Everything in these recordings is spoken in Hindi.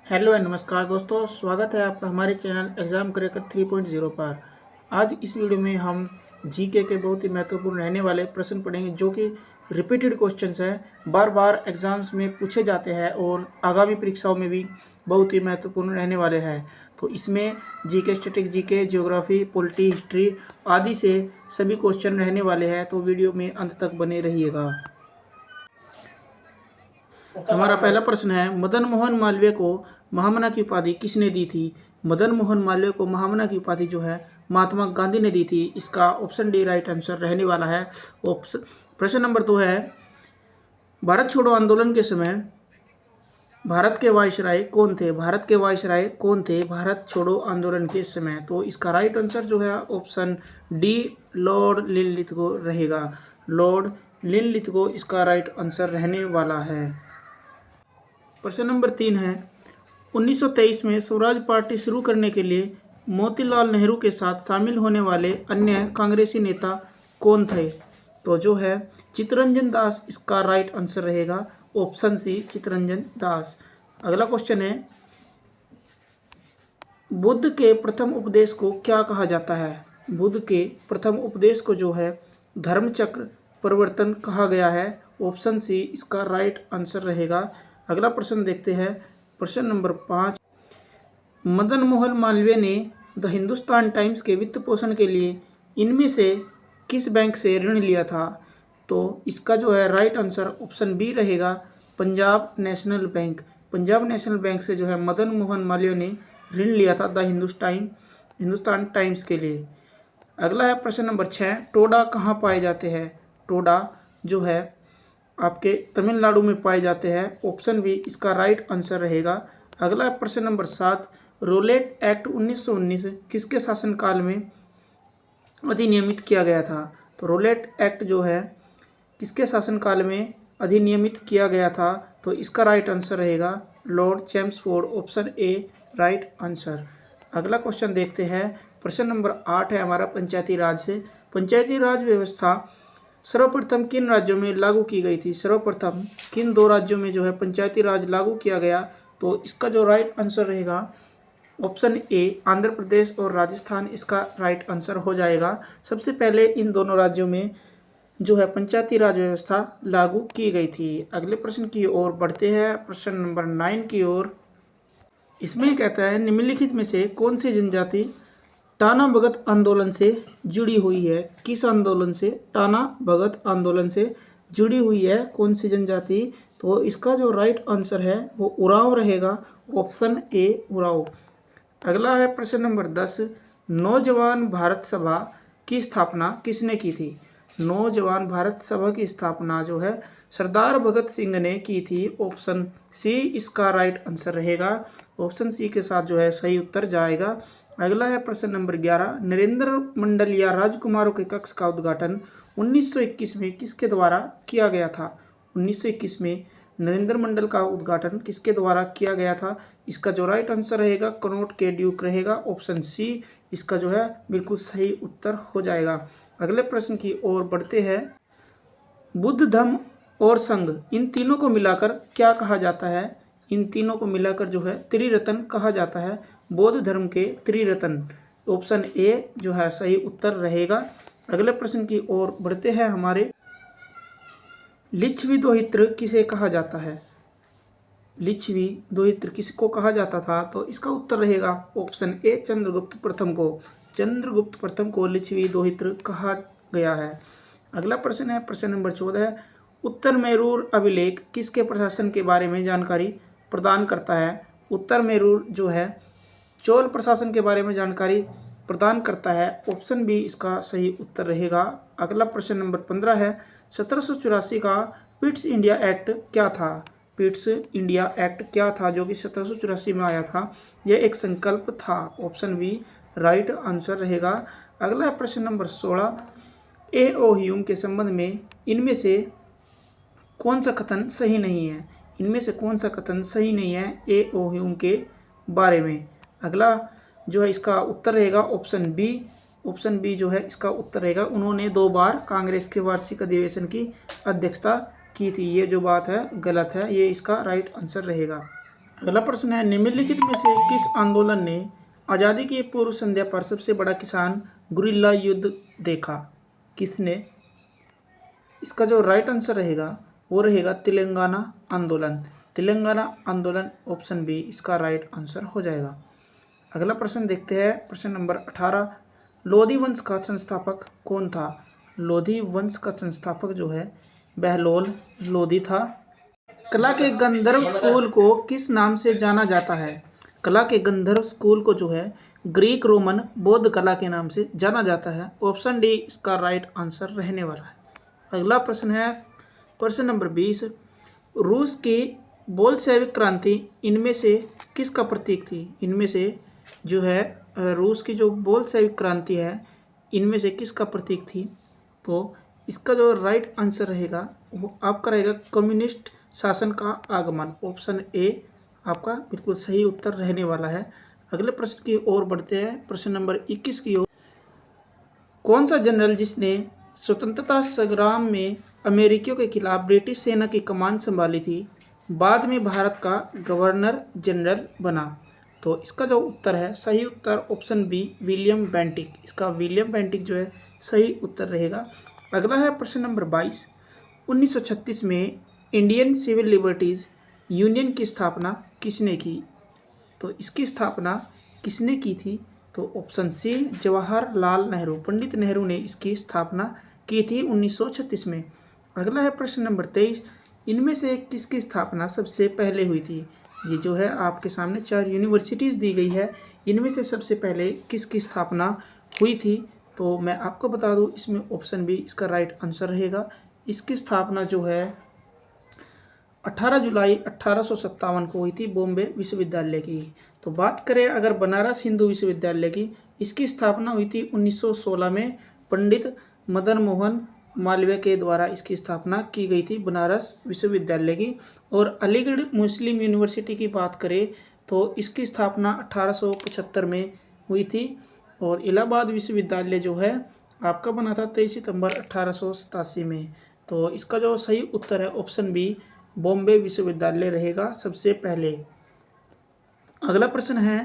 हेलो एंड नमस्कार दोस्तों, स्वागत है आपका हमारे चैनल एग्ज़ाम क्रैकर 3.0 पर। आज इस वीडियो में हम जीके के बहुत ही महत्वपूर्ण रहने वाले प्रश्न पढ़ेंगे जो कि रिपीटेड क्वेश्चंस हैं, बार बार एग्ज़ाम्स में पूछे जाते हैं और आगामी परीक्षाओं में भी बहुत ही महत्वपूर्ण रहने वाले हैं। तो इसमें GK statics, GK geography, polity, history आदि से सभी क्वेश्चन रहने वाले हैं, तो वीडियो में अंत तक बने रहिएगा। हमारा पहला प्रश्न है, मदन मोहन मालवीय को महामना की उपाधि किसने दी थी? मदन मोहन मालवीय को महामना की उपाधि जो है महात्मा गांधी ने दी थी। इसका ऑप्शन डी राइट आंसर रहने वाला है। ऑप्शन प्रश्न नंबर 2 है, भारत छोड़ो आंदोलन के समय भारत के वायसराय कौन थे? भारत के वायसराय कौन थे भारत छोड़ो आंदोलन के समय? तो इसका राइट आंसर जो है ऑप्शन डी लॉर्ड लिनलिथगो रहेगा। लॉर्ड लिनलिथगो इसका राइट आंसर रहने वाला है। प्रश्न नंबर 3 है, 1923 में स्वराज पार्टी शुरू करने के लिए मोतीलाल नेहरू के साथ शामिल होने वाले अन्य कांग्रेसी नेता कौन थे? तो जो है चित्तरंजन दास इसका राइट आंसर रहेगा। Option C Chittaranjan Das. अगला क्वेश्चन है, बुद्ध के प्रथम उपदेश को क्या कहा जाता है? बुद्ध के प्रथम उपदेश को जो है धर्मचक्र प्रवर्तन कहा गया है। ऑप्शन सी इसका राइट आंसर रहेगा। अगला प्रश्न देखते हैं, प्रश्न नंबर 5, मदन मोहन मालवीय ने द हिंदुस्तान टाइम्स के वित्त पोषण के लिए इनमें से किस बैंक से ऋण लिया था? तो इसका जो है राइट आंसर ऑप्शन बी रहेगा, Punjab national bank. Punjab national bank से जो है मदन मोहन मालवीय ने ऋण लिया था द हिंदुस्तान टाइम्स के लिए। अगला है प्रश्न नंबर 6, टोडा कहाँ पाए जाते हैं? टोडा जो है आपके तमिलनाडु में पाए जाते हैं। ऑप्शन बी इसका राइट आंसर रहेगा। अगला प्रश्न नंबर 7, रोलेट एक्ट 1919 किसके शासनकाल में अधिनियमित किया गया था? तो रोलेट एक्ट जो है किसके शासनकाल में अधिनियमित किया गया था? तो इसका राइट आंसर रहेगा Lord Chelmsford. Option A right answer. अगला क्वेश्चन देखते हैं, प्रश्न नंबर 8 है हमारा पंचायती राज से। पंचायती राज व्यवस्था सर्वप्रथम किन राज्यों में लागू की गई थी? सर्वप्रथम किन 2 राज्यों में जो है पंचायती राज लागू किया गया? तो इसका जो राइट आंसर रहेगा ऑप्शन ए आंध्र प्रदेश और राजस्थान इसका राइट आंसर हो जाएगा। सबसे पहले इन दोनों राज्यों में जो है पंचायती राज व्यवस्था लागू की गई थी। अगले प्रश्न की ओर बढ़ते हैं, प्रश्न नंबर 9 की ओर। इसमें कहता है, निम्नलिखित में से कौन सी जनजाति टाना भगत आंदोलन से जुड़ी हुई है? किस आंदोलन से? टाना भगत आंदोलन से जुड़ी हुई है कौन सी जनजाति? तो इसका जो राइट आंसर है वो उरांव रहेगा। Option A Oraon. अगला है प्रश्न नंबर 10, नौजवान भारत सभा की स्थापना किसने की थी? नौजवान भारत सभा की स्थापना जो है सरदार भगत सिंह ने की थी। ऑप्शन सी इसका राइट आंसर रहेगा। ऑप्शन सी के साथ जो है सही उत्तर जाएगा। अगला है प्रश्न नंबर 11, नरेंद्र मंडल या राजकुमारों के कक्ष का उद्घाटन 1921 में किसके द्वारा किया गया था? 1921 में नरेंद्र मंडल का उद्घाटन किसके द्वारा किया गया था? इसका जो राइट आंसर रहेगा कनॉट के ड्यूक रहेगा। ऑप्शन सी इसका जो है बिल्कुल सही उत्तर हो जाएगा। अगले प्रश्न की ओर बढ़ते हैं, बुद्ध धम्म और संघ इन तीनों को मिलाकर क्या कहा जाता है? इन तीनों को मिलाकर जो है त्रिरत्न कहा जाता है, बौद्ध धर्म के त्रिरत्न। ऑप्शन ए जो है सही उत्तर रहेगा। अगले प्रश्न की ओर बढ़ते हैं हमारे, लिच्छवी दोहित्र किसे कहा जाता है? लिच्छवी दोहित्र किसको कहा जाता था? तो इसका उत्तर रहेगा ऑप्शन ए चंद्रगुप्त प्रथम को। चंद्रगुप्त प्रथम को लिच्छवी दोहित्र कहा गया है। अगला प्रश्न है प्रश्न नंबर 14, उत्तर मेरूर अभिलेख किसके प्रशासन के बारे में जानकारी प्रदान करता है? उत्तर मेरूर जो है चोल प्रशासन के बारे में जानकारी प्रदान करता है। ऑप्शन बी इसका सही उत्तर रहेगा। अगला प्रश्न नंबर 15 है, 1784 का पिट्स इंडिया एक्ट क्या था? पिट्स इंडिया एक्ट क्या था जो कि 1784 में आया था? यह एक संकल्प था। ऑप्शन बी राइट आंसर रहेगा। अगला प्रश्न नंबर 16, ए ओ ह्यूम के संबंध में इनमें से कौन सा कथन सही नहीं है? इनमें से कौन सा कथन सही नहीं है ए ओ ह्यूम के बारे में? अगला जो है इसका उत्तर रहेगा ऑप्शन बी। ऑप्शन बी जो है इसका उत्तर रहेगा, उन्होंने 2 बार कांग्रेस के वार्षिक अधिवेशन की अध्यक्षता की थी। ये जो बात है गलत है, ये इसका राइट आंसर रहेगा। अगला प्रश्न है, निम्नलिखित में से किस आंदोलन ने आज़ादी की पूर्व संध्या पर सबसे बड़ा किसान गुरिल्ला युद्ध देखा? किसने? इसका जो राइट आंसर रहेगा वो रहेगा तेलंगाना आंदोलन। तेलंगाना आंदोलन ऑप्शन बी इसका राइट आंसर हो जाएगा। अगला प्रश्न देखते हैं, प्रश्न नंबर 18। लोधी वंश का संस्थापक कौन था? लोधी वंश का संस्थापक जो है बहलोल लोधी था। कला के गंधर्व स्कूल को किस नाम से जाना जाता है? कला के गंधर्व स्कूल को जो है ग्रीक रोमन बौद्ध कला के नाम से जाना जाता है। ऑप्शन डी इसका राइट आंसर रहने वाला है। अगला प्रश्न है, प्रश्न नंबर 20। रूस की बोल्शेविक क्रांति इनमें से किसका प्रतीक थी? इनमें से जो है रूस की जो बोल्शेविक क्रांति है इनमें से किसका प्रतीक थी? तो इसका जो राइट आंसर रहेगा वो आपका रहेगा कम्युनिस्ट शासन का आगमन। ऑप्शन ए आपका बिल्कुल सही उत्तर रहने वाला है। अगले प्रश्न की ओर बढ़ते हैं, प्रश्न नंबर 21 की ओर। कौन सा जनरल जिसने स्वतंत्रता संग्राम में अमेरिकियों के खिलाफ ब्रिटिश सेना की कमान संभाली थी बाद में भारत का गवर्नर जनरल बना? तो इसका जो उत्तर है सही उत्तर ऑप्शन बी विलियम बेंटिक। इसका विलियम बेंटिक जो है सही उत्तर रहेगा। अगला है प्रश्न नंबर 22। 1936 में इंडियन सिविल लिबर्टीज़ यूनियन की स्थापना किसने की? तो इसकी स्थापना किसने की थी? तो ऑप्शन सी जवाहरलाल नेहरू, पंडित नेहरू ने इसकी स्थापना की थी 1936 में। अगला है प्रश्न नंबर 23। इनमें से किसकी स्थापना सबसे पहले हुई थी? ये जो है आपके सामने 4 यूनिवर्सिटीज़ दी गई है, इनमें से सबसे पहले किसकी स्थापना हुई थी? तो मैं आपको बता दूं इसमें ऑप्शन बी इसका राइट आंसर रहेगा। इसकी स्थापना जो है 18 जुलाई 1857 को हुई थी बॉम्बे विश्वविद्यालय की। तो बात करें अगर बनारस हिंदू विश्वविद्यालय की, इसकी स्थापना हुई थी 1916 में पंडित मदन मोहन मालवीय के द्वारा इसकी स्थापना की गई थी बनारस विश्वविद्यालय की। और अलीगढ़ मुस्लिम यूनिवर्सिटी की बात करें तो इसकी स्थापना 1875 में हुई थी। और इलाहाबाद विश्वविद्यालय जो है आपका बना था 23 सितंबर 1887 में। तो इसका जो सही उत्तर है ऑप्शन बी बॉम्बे विश्वविद्यालय रहेगा सबसे पहले। अगला प्रश्न है,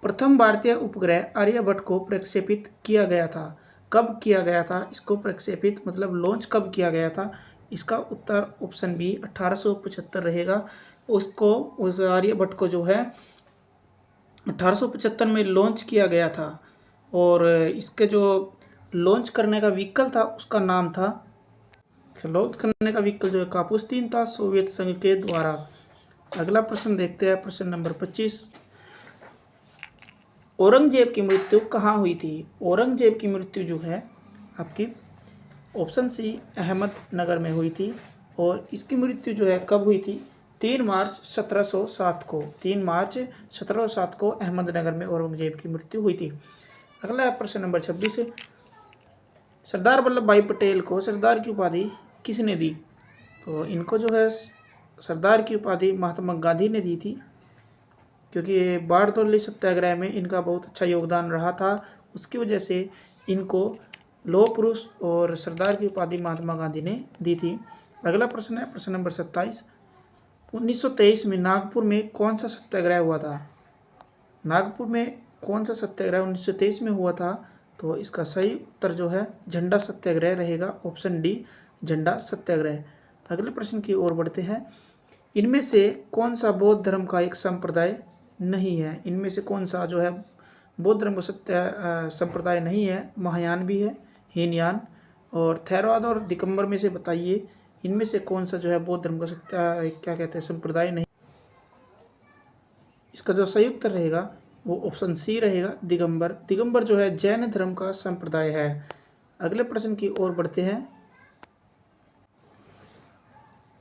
प्रथम भारतीय उपग्रह आर्यभट्ट को प्रक्षेपित किया गया था, कब किया गया था? इसको प्रक्षेपित मतलब लॉन्च कब किया गया था? इसका उत्तर ऑप्शन बी 1875 रहेगा। उसको उस आर्यभट्ट को जो है 1875 में लॉन्च किया गया था। और इसके जो लॉन्च करने का व्हीकल था उसका नाम था, लॉन्च करने का व्हीकल जो है कापुस्तीन था सोवियत संघ के द्वारा। अगला प्रश्न देखते हैं, प्रश्न नंबर 25। औरंगजेब की मृत्यु कहाँ हुई थी? औरंगजेब की मृत्यु जो है आपकी ऑप्शन सी अहमदनगर में हुई थी। और इसकी मृत्यु जो है कब हुई थी? 3 मार्च 1707 को। 3 मार्च 1707 को अहमदनगर में औरंगजेब की मृत्यु हुई थी। अगला है प्रश्न नंबर 26। सरदार वल्लभ भाई पटेल को सरदार की उपाधि किसने दी? तो इनको जो है सरदार की उपाधि महात्मा गांधी ने दी थी, क्योंकि बारडोली सत्याग्रह में इनका बहुत अच्छा योगदान रहा था। उसकी वजह से इनको लौह पुरुष और सरदार की उपाधि महात्मा गांधी ने दी थी। अगला प्रश्न है प्रश्न नंबर 27। 1923 में नागपुर में कौन सा सत्याग्रह हुआ था? नागपुर में कौन सा सत्याग्रह 1923 में हुआ था? तो इसका सही उत्तर जो है झंडा सत्याग्रह रहेगा। ऑप्शन डी झंडा सत्याग्रह। अगले प्रश्न की ओर बढ़ते हैं। इनमें से कौन सा बौद्ध धर्म का एक संप्रदाय नहीं है? इनमें से कौन सा जो है बौद्ध धर्म का संप्रदाय नहीं है? महायान भी है, हीनयान और थेरवाद और दिगंबर में से बताइए इनमें से कौन सा जो है बौद्ध धर्म का क्या कहते हैं संप्रदाय नहीं। इसका जो सही उत्तर रहेगा वो ऑप्शन सी रहेगा दिगंबर। दिगंबर जो है जैन धर्म का संप्रदाय है। अगले प्रश्न की ओर बढ़ते हैं।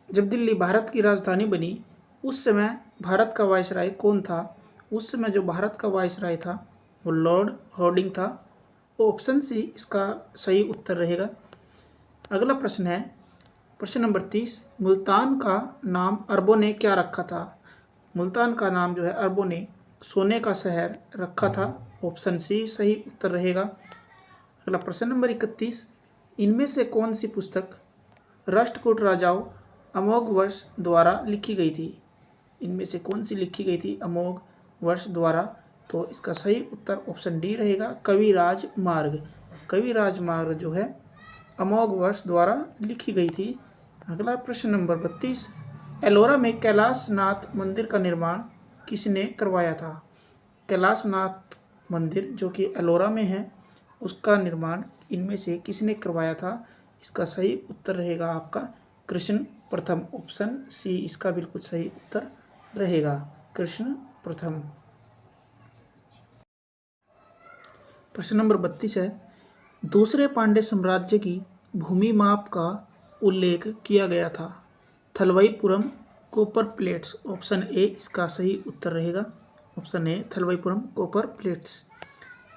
जब दिल्ली भारत की राजधानी बनी उस समय भारत का वायसराय कौन था? उस समय जो भारत का वायसराय था वो लॉर्ड हॉर्डिंग था। ऑप्शन सी इसका सही उत्तर रहेगा। अगला प्रश्न है प्रश्न नंबर 30। मुल्तान का नाम अरबों ने क्या रखा था? मुल्तान का नाम जो है अरबों ने सोने का शहर रखा था। ऑप्शन सी सही उत्तर रहेगा। अगला प्रश्न नंबर 31। इनमें से कौन सी पुस्तक राष्ट्रकूट राजाओं अमोघवर्ष द्वारा लिखी गई थी? इनमें से कौन सी लिखी गई थी अमोघ वर्ष द्वारा? तो इसका सही उत्तर ऑप्शन डी रहेगा, कविराज मार्ग। कविराज मार्ग जो है अमोघ वर्ष द्वारा लिखी गई थी। अगला प्रश्न नंबर 32, एलोरा में कैलाशनाथ मंदिर का निर्माण किसने करवाया था? कैलाशनाथ मंदिर जो कि एलोरा में है, उसका निर्माण इनमें से किसने करवाया था? इसका सही उत्तर रहेगा आपका कृष्ण प्रथम। ऑप्शन सी इसका बिल्कुल सही उत्तर रहेगा, कृष्ण प्रथम। प्रश्न नंबर 32 है, दूसरे पांड्य साम्राज्य की भूमि माप का उल्लेख किया गया था? थलवाईपुरम, कॉपर प्लेट्स। ऑप्शन ए इसका सही उत्तर रहेगा, ऑप्शन ए थलवाईपुरम कॉपर प्लेट्स।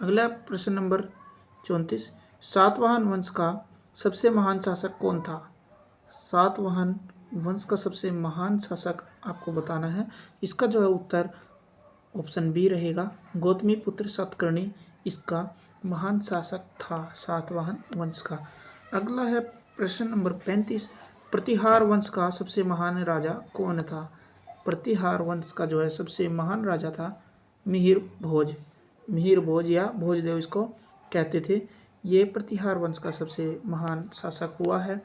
अगला प्रश्न नंबर 34, सातवाहन वंश का सबसे महान शासक कौन था? सातवाहन वंश का सबसे महान शासक आपको बताना है। इसका जो है उत्तर ऑप्शन बी रहेगा, गौतमीपुत्र सातकर्णी इसका महान शासक था सातवाहन वंश का। अगला है प्रश्न नंबर 35, प्रतिहार वंश का सबसे महान राजा कौन था? प्रतिहार वंश का जो है सबसे महान राजा था मिहिर भोज। मिहिर भोज या भोजदेव इसको कहते थे। ये प्रतिहार वंश का सबसे महान शासक हुआ है।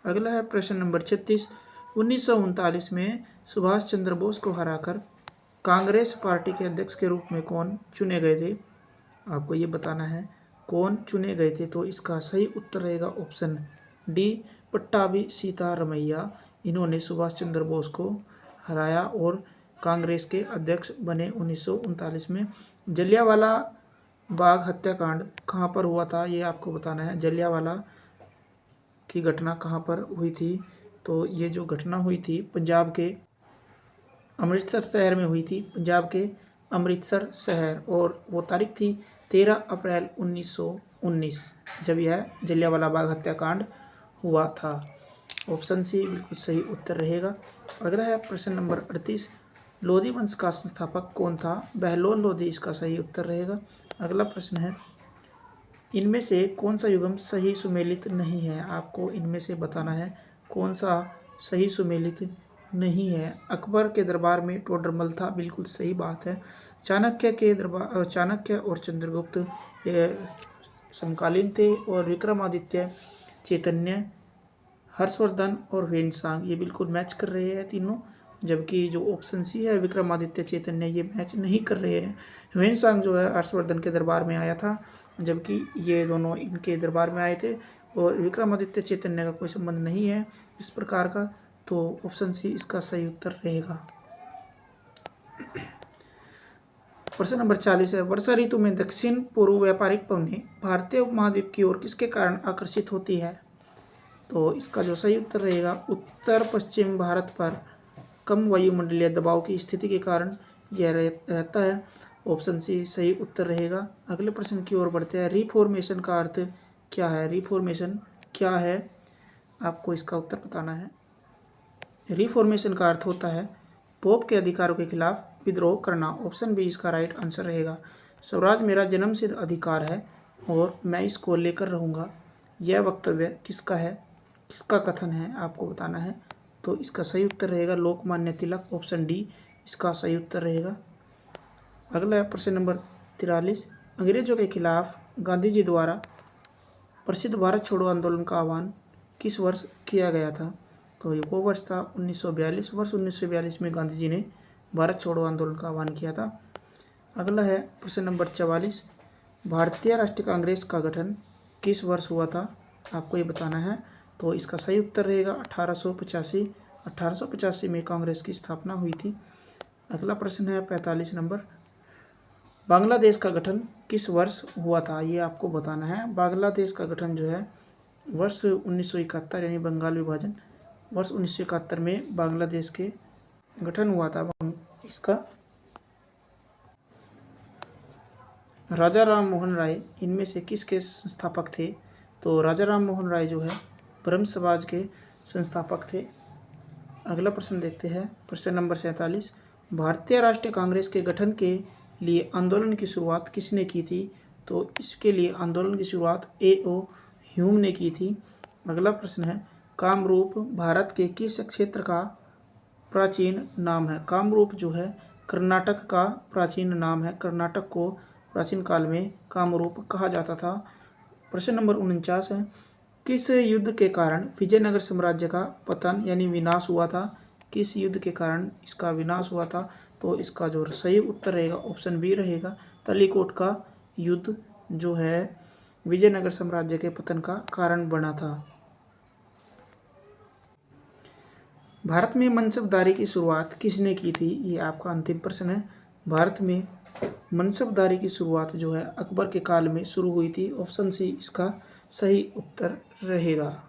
अगला है प्रश्न नंबर 36, 1939 में सुभाष चंद्र बोस को हराकर कांग्रेस पार्टी के अध्यक्ष के रूप में कौन चुने गए थे? आपको ये बताना है कौन चुने गए थे। तो इसका सही उत्तर रहेगा ऑप्शन डी, पट्टाभी सीतारमैया। इन्होंने सुभाष चंद्र बोस को हराया और कांग्रेस के अध्यक्ष बने 1939 में। जलियांवाला बाग हत्याकांड कहाँ पर हुआ था, ये आपको बताना है। जलियांवाला की घटना कहाँ पर हुई थी? तो ये जो घटना हुई थी पंजाब के अमृतसर शहर में हुई थी, पंजाब के अमृतसर शहर, और वो तारीख थी 13 अप्रैल 1919 जब यह जलियांवाला बाग हत्याकांड हुआ था। ऑप्शन सी बिल्कुल सही उत्तर रहेगा। अगला है प्रश्न नंबर 38, लोधी वंश का संस्थापक कौन था? बहलोल लोधी इसका सही उत्तर रहेगा। अगला प्रश्न है, इनमें से कौन सा युग्म सही सुमेलित नहीं है? आपको इनमें से बताना है कौन सा सही सुमेलित नहीं है। अकबर के दरबार में टोडरमल था, बिल्कुल सही बात है। चाणक्य के दरबार, चाणक्य और चंद्रगुप्त ये समकालीन थे, और विक्रमादित्य, चैतन्य, हर्षवर्धन और ह्वेनसांग ये बिल्कुल मैच कर रहे हैं तीनों, जबकि जो ऑप्शन सी है विक्रमादित्य चैतन्य ये मैच नहीं कर रहे हैं। ह्वेनसांग जो है हर्षवर्धन के दरबार में आया था, जबकि ये दोनों इनके दरबार में आए थे, और विक्रमादित्य चैतन्य का कोई संबंध नहीं है इस प्रकार का। तो ऑप्शन सी इसका सही उत्तर रहेगा। प्रश्न नंबर 40 है, वर्षा ऋतु में दक्षिण पूर्व व्यापारिक पवनें भारतीय उपमहाद्वीप की ओर किसके कारण आकर्षित होती है? तो इसका जो सही उत्तर रहेगा, उत्तर पश्चिम भारत पर कम वायुमंडलीय दबाव की स्थिति के कारण यह रहता है। ऑप्शन सी सही उत्तर रहेगा। अगले प्रश्न की ओर बढ़ते हैं, रिफॉर्मेशन का अर्थ क्या है? रिफॉर्मेशन क्या है, आपको इसका उत्तर बताना है। रिफॉर्मेशन का अर्थ होता है पोप के अधिकारों के खिलाफ विद्रोह करना। ऑप्शन बी इसका राइट आंसर रहेगा। स्वराज मेरा जन्मसिद्ध अधिकार है और मैं इसको लेकर रहूँगा, यह वक्तव्य किसका है, किसका कथन है, आपको बताना है। तो इसका सही उत्तर रहेगा लोकमान्य तिलक। ऑप्शन डी इसका सही उत्तर रहेगा। अगला प्रश्न नंबर 43, अंग्रेजों के खिलाफ गांधी जी द्वारा प्रसिद्ध भारत छोड़ो आंदोलन का आह्वान किस वर्ष किया गया था? तो ये वो वर्ष था 1942। वर्ष 1942 में गांधी जी ने भारत छोड़ो आंदोलन का आह्वान किया था। अगला है प्रश्न नंबर 44, भारतीय राष्ट्रीय कांग्रेस का गठन किस वर्ष हुआ था? आपको ये बताना है। तो इसका सही उत्तर रहेगा 1885। 1885 में कांग्रेस की स्थापना हुई थी। अगला प्रश्न है 45 नंबर, बांग्लादेश का गठन किस वर्ष हुआ था? ये आपको बताना है। बांग्लादेश का गठन जो है वर्ष 1971 यानी बंगाल विभाजन, वर्ष 1971 में बांग्लादेश के गठन हुआ था। इसका राजा राम मोहन राय इनमें से किसके संस्थापक थे? तो राजा राम मोहन राय जो है ब्रह्म समाज के संस्थापक थे। अगला प्रश्न देखते हैं, प्रश्न नंबर 47, भारतीय राष्ट्रीय कांग्रेस के गठन के लिए आंदोलन की शुरुआत किसने की थी? तो इसके लिए आंदोलन की शुरुआत A.O. ह्यूम ने की थी। अगला प्रश्न है, कामरूप भारत के किस क्षेत्र का प्राचीन नाम है? कामरूप जो है कर्नाटक का प्राचीन नाम है। कर्नाटक को प्राचीन काल में कामरूप कहा जाता था। प्रश्न नंबर 49 है, किस युद्ध के कारण विजयनगर साम्राज्य का पतन यानी विनाश हुआ था? किस युद्ध के कारण इसका विनाश हुआ था? तो इसका जो सही उत्तर रहेगा ऑप्शन बी रहेगा, तलीकोट का युद्ध जो है विजयनगर साम्राज्य के पतन का कारण बना था। भारत में मनसबदारी की शुरुआत किसने की थी? ये आपका अंतिम प्रश्न है। भारत में मनसबदारी की शुरुआत जो है अकबर के काल में शुरू हुई थी। ऑप्शन सी इसका सही उत्तर रहेगा।